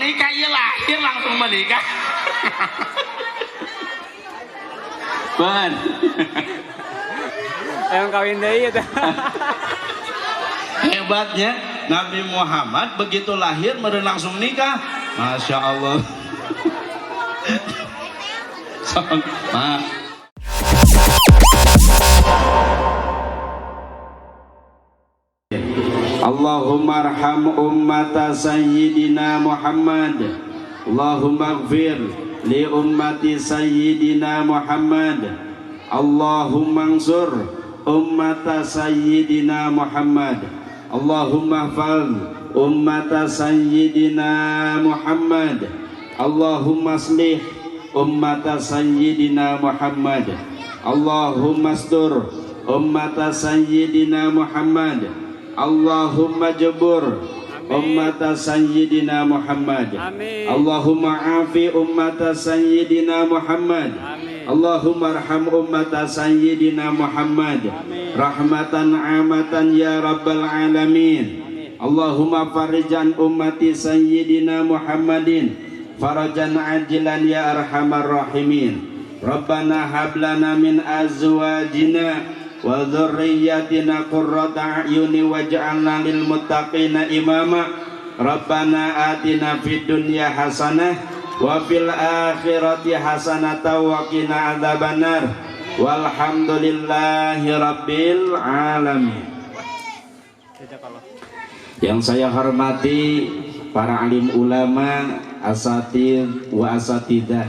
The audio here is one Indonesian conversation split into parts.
menikah ya lahir langsung menikah. Ben. Emang kawin deui eta. Hebatnya Nabi Muhammad begitu lahir meureun langsung nikah. Masya Allah. Mak. Allahumma arham ummata sayyidina Muhammad. Allahumma ighfir li ummati sayyidina Muhammad. Allahumma ansur ummata sayyidina Muhammad. Allahumma hafal ummata sayyidina Muhammad. Allahumma aslih ummata sayyidina Muhammad. Allahumma astur ummata sayyidina Muhammad. Allahumma jabur ummata sayyidina Muhammad. Allahumma afi ummata sayyidina Muhammad. Allahumma arham ummata sayyidina Muhammad rahmatan amatan ya rabbal alamin. Allahumma farijan ummati sayyidina Muhammadin farajan ajilan ya arhamar rahimin. Rabbana hablana min azwajina wa dzurriyyatina qurrata a'yuni waj'alna lil muttaqina imama. Rabbana atina fid dunya hasanah wa fil akhirati hasanatan wa qina adzabannar. Walhamdulillahi rabbil alamin. Yang saya hormati para alim ulama, asatidz wa asatidah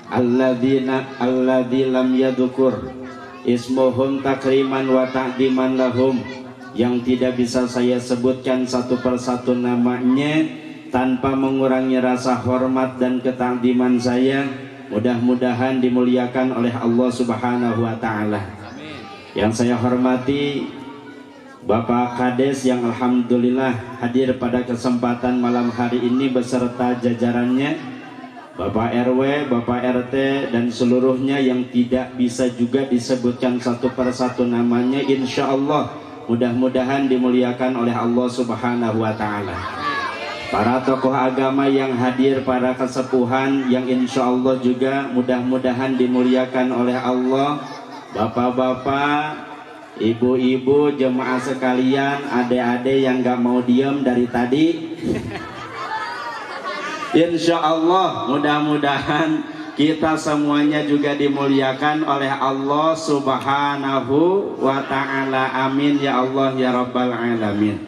alladzi lam yadhkur ismuhum takriman wa ta'diman lahum, yang tidak bisa saya sebutkan satu persatu namanya tanpa mengurangi rasa hormat dan ketakdiman saya. Mudah-mudahan dimuliakan oleh Allah Subhanahu wa taala. Yang saya hormati Bapak Kades yang alhamdulillah hadir pada kesempatan malam hari ini beserta jajarannya, Bapak RW, Bapak RT dan seluruhnya yang tidak bisa juga disebutkan satu persatu namanya. Insya Allah mudah-mudahan dimuliakan oleh Allah Subhanahu wa taala. Para tokoh agama yang hadir, para kesepuhan yang insya Allah juga mudah-mudahan dimuliakan oleh Allah. Bapak-bapak, ibu-ibu, jemaah sekalian, adik-adik yang gak mau diem dari tadi. Insya Allah mudah-mudahan kita semuanya juga dimuliakan oleh Allah Subhanahu wa ta'ala. Amin ya Allah ya Rabbal alamin.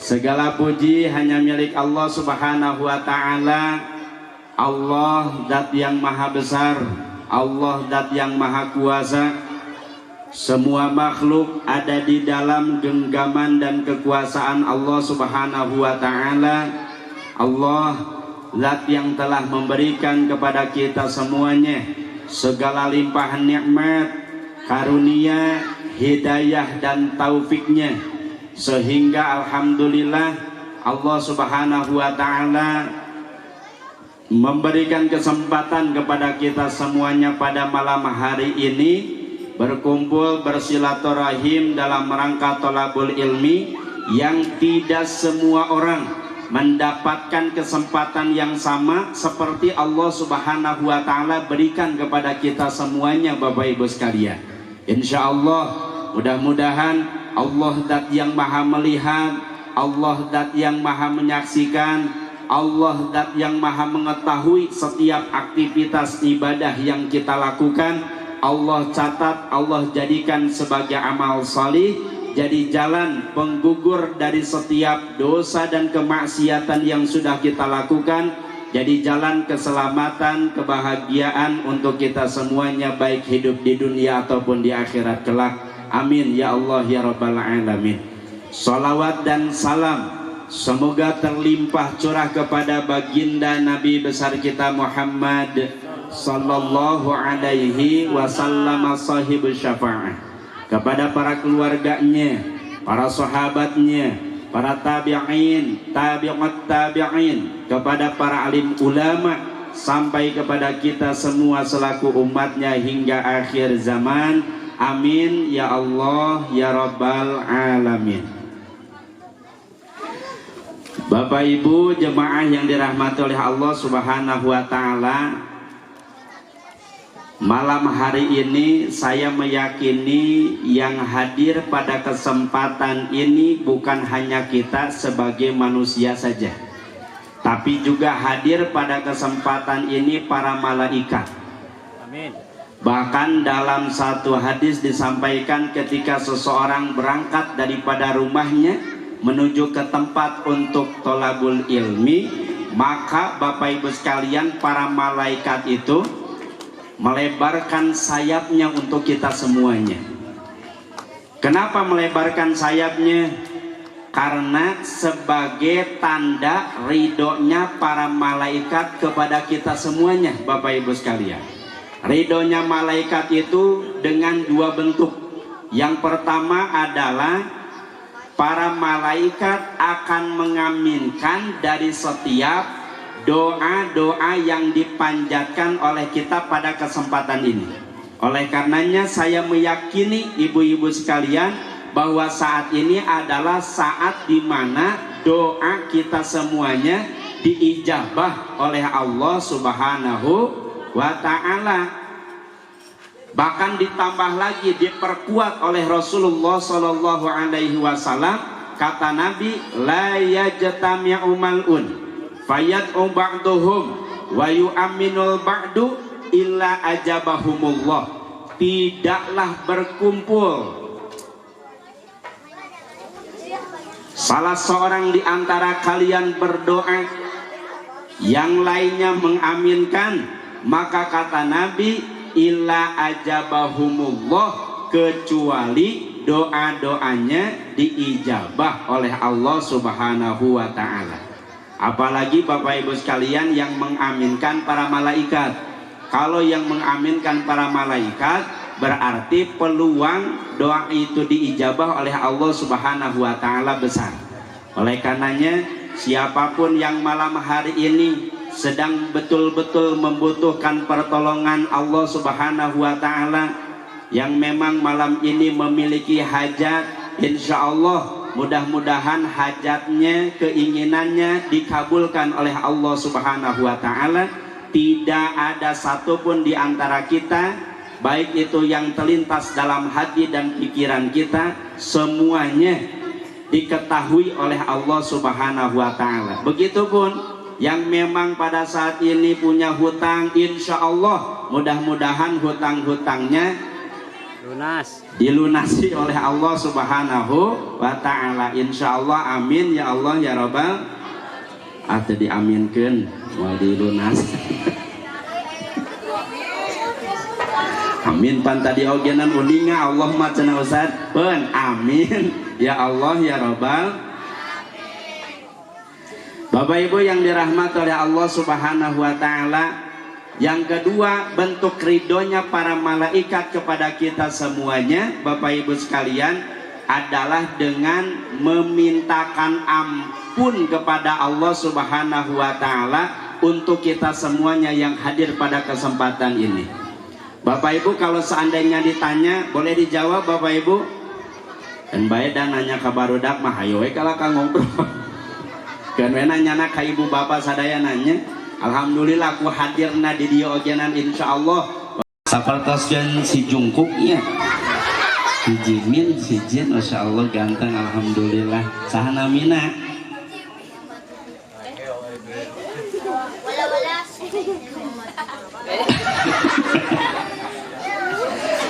Segala puji hanya milik Allah Subhanahu wa ta'ala. Allah zat yang maha besar, Allah zat yang maha kuasa. Semua makhluk ada di dalam genggaman dan kekuasaan Allah Subhanahu wa ta'ala. Allah zat yang telah memberikan kepada kita semuanya segala limpahan nikmat, karunia, hidayah dan taufiknya, sehingga alhamdulillah Allah Subhanahu wa ta'ala memberikan kesempatan kepada kita semuanya pada malam hari ini berkumpul bersilaturahim dalam rangka thalabul ilmi, yang tidak semua orang mendapatkan kesempatan yang sama seperti Allah Subhanahu wa ta'ala berikan kepada kita semuanya. Bapak Ibu sekalian, insya Allah mudah-mudahan Allah zat yang maha melihat, Allah zat yang maha menyaksikan, Allah zat yang maha mengetahui setiap aktivitas ibadah yang kita lakukan. Allah catat, Allah jadikan sebagai amal salih, jadi jalan penggugur dari setiap dosa dan kemaksiatan yang sudah kita lakukan, jadi jalan keselamatan, kebahagiaan untuk kita semuanya, baik hidup di dunia ataupun di akhirat kelak. Amin ya Allah ya Rabbal alamin. Salawat dan salam semoga terlimpah curah kepada baginda Nabi besar kita Muhammad sallallahu alaihi wasallam sahibul syafa'ah, kepada para keluarganya, para sahabatnya, para tabi'in, tabi'ut tabi'in, kepada para alim ulama, sampai kepada kita semua selaku umatnya hingga akhir zaman. Amin ya Allah ya Rabbal alamin. Bapak Ibu jemaah yang dirahmati oleh Allah Subhanahu wa taala, malam hari ini saya meyakini yang hadir pada kesempatan ini bukan hanya kita sebagai manusia saja, tapi juga hadir pada kesempatan ini para malaikat. Amin. Bahkan dalam satu hadis disampaikan ketika seseorang berangkat daripada rumahnya menuju ke tempat untuk tolabul ilmi, maka Bapak Ibu sekalian, para malaikat itu melebarkan sayapnya untuk kita semuanya. Kenapa melebarkan sayapnya? Karena sebagai tanda ridhonya para malaikat kepada kita semuanya. Bapak Ibu sekalian, ridhonya malaikat itu dengan dua bentuk. Yang pertama adalah para malaikat akan mengaminkan dari setiap doa-doa yang dipanjatkan oleh kita pada kesempatan ini. Oleh karenanya saya meyakini ibu-ibu sekalian bahwa saat ini adalah saat di mana doa kita semuanya diijabah oleh Allah Subhanahu wa ta'ala. Bahkan ditambah lagi, diperkuat oleh Rasulullah Sallallahu Alaihi Wasallam. Kata Nabi, la yajtami'u mal'un fayad'u ba'duhum wa yu'minul ba'du illa ajabahumullah. Tidaklah berkumpul salah seorang di antara kalian berdoa, yang lainnya mengaminkan, maka kata Nabi, illa ajabahumullah, kecuali doa-doanya diijabah oleh Allah Subhanahu wa ta'ala. Apalagi Bapak Ibu sekalian yang mengaminkan para malaikat. Kalau yang mengaminkan para malaikat berarti peluang doa itu diijabah oleh Allah Subhanahu wa ta'ala besar. Oleh karenanya siapapun yang malam hari ini sedang betul-betul membutuhkan pertolongan Allah Subhanahu wa ta'ala, yang memang malam ini memiliki hajat, insya Allah mudah-mudahan hajatnya, keinginannya dikabulkan oleh Allah Subhanahu wa ta'ala. Tidak ada satupun di antara kita, baik itu yang terlintas dalam hati dan pikiran kita, semuanya diketahui oleh Allah Subhanahu wa ta'ala. Begitupun yang memang pada saat ini punya hutang, insya Allah mudah-mudahan hutang-hutangnya Lunas. dilunasi oleh Allah Subhanahu wa ta'ala, insya Allah. Amin ya Allah ya Rabbal. Atau diaminkan mau dilunas. Amin pan tadi ogenan uninga Allahumma cenah Ustaz pun amin ya Allah ya Rabbal. Bapak Ibu yang dirahmati oleh Allah Subhanahu wa ta'ala, yang kedua bentuk ridhonya para malaikat kepada kita semuanya, Bapak Ibu sekalian, adalah dengan memintakan ampun kepada Allah Subhanahu wa ta'ala untuk kita semuanya yang hadir pada kesempatan ini. Bapak Ibu kalau seandainya ditanya, boleh dijawab Bapak Ibu? Dan baik dan nanya ke barudak mah hayo we kalau ka ngobrol. Kan nanya ka ibu bapak sadaya nanya, alhamdulillah aku hadirna di dieu ogenan insyaallah. Sapertoskeun si Jungkuknya, si Jimin, si Jin, masyaallah ganteng, alhamdulillah. Saha namina?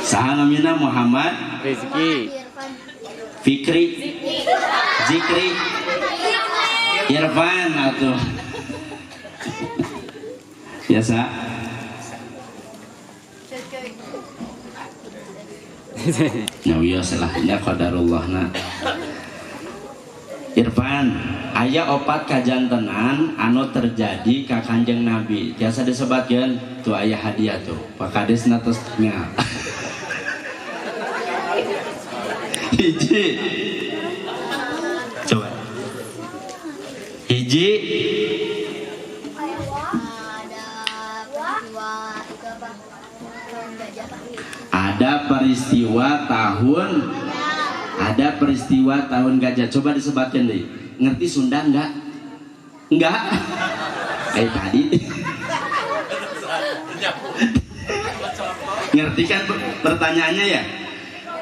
Saha namina? Muhammad Rizki. Fikri, Zikri, Irfan atau biasa. Ya biasa lah, ya qadarullah na. Irfan, aya opat kajantenan anu terjadi ka Kanjeng Nabi. Biasa disebutkeun tuh aya hadiah tuh. Pak Kades natos tengah. Hiji. Coba. Hiji. Ada peristiwa tahun gajah. Coba disebutkan deh. Ngerti Sunda enggak? Enggak. Kayak tadi. Ngerti kan pertanyaannya ya?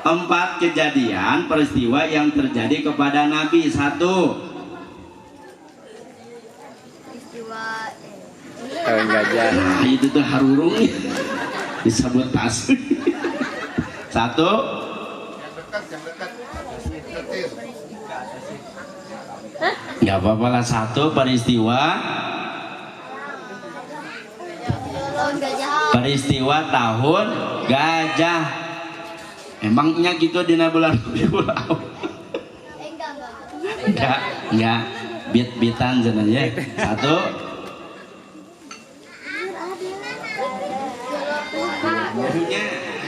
4 kejadian peristiwa yang terjadi kepada Nabi. 1. Kawin gajah. Nah, itu tuh harurung disabotase. 1. Nggak apa-apa lah. 1 peristiwa tahun gajah. Emangnya gitu di bulan Rabiul Awal? Enggak. Bit-bitan sebenarnya. 1.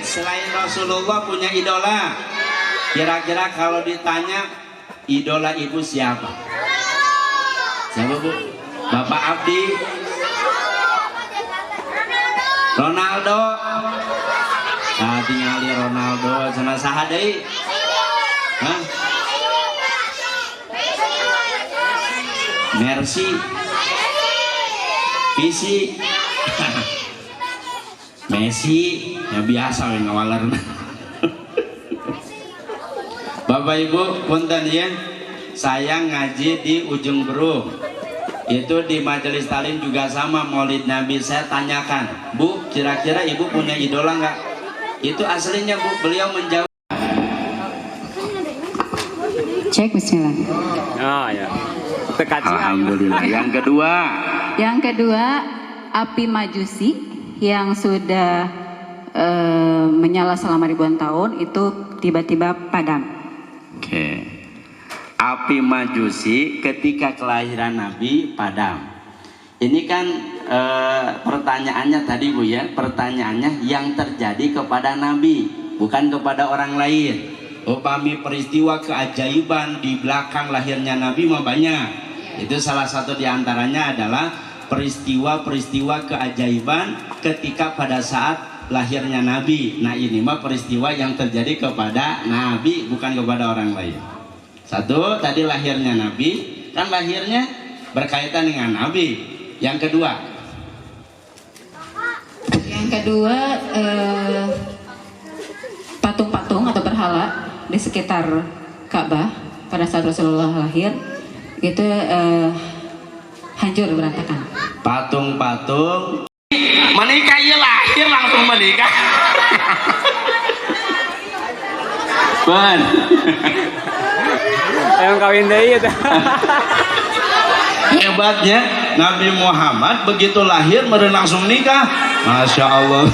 Selain Rasulullah punya idola. Kira-kira kalau ditanya idola ibu siapa? Siapa bu? Bapak Abdi? Ronaldo? Nah, tinggali Ronaldo. Sana saha deui? Hah? Mercy? Visi? Messi? Ya biasa we ngawalerna. Bapak Ibu punten ya, saya ngaji di Ujung Berung. Itu di majelis talim juga sama Maulid Nabi. Saya tanyakan, Bu, kira-kira Ibu punya idola nggak? Itu aslinya Bu, beliau menjawab. Cek bismillah. Oh ya. Tekaci. Alhamdulillah. Yang kedua. Yang kedua, api majusi yang sudah menyala selama ribuan tahun itu tiba-tiba padam. Oke. Api majusi ketika kelahiran Nabi padam. Ini kan pertanyaannya tadi Bu ya, pertanyaannya yang terjadi kepada Nabi, bukan kepada orang lain. Upami peristiwa keajaiban di belakang lahirnya Nabi mah banyak. Itu salah satu diantaranya adalah peristiwa-peristiwa keajaiban ketika pada saat lahirnya Nabi. Nah ini mah peristiwa yang terjadi kepada Nabi, bukan kepada orang lain. 1, tadi lahirnya Nabi, kan lahirnya berkaitan dengan Nabi. Yang kedua, patung-patung atau berhala di sekitar Ka'bah pada saat Rasulullah lahir itu hancur berantakan. patung-patung Menikah iya lahir langsung menikah. Ben. Yang kawin deui eta. Hebatnya Nabi Muhammad begitu lahir meureun langsung nikah. Masya Allah.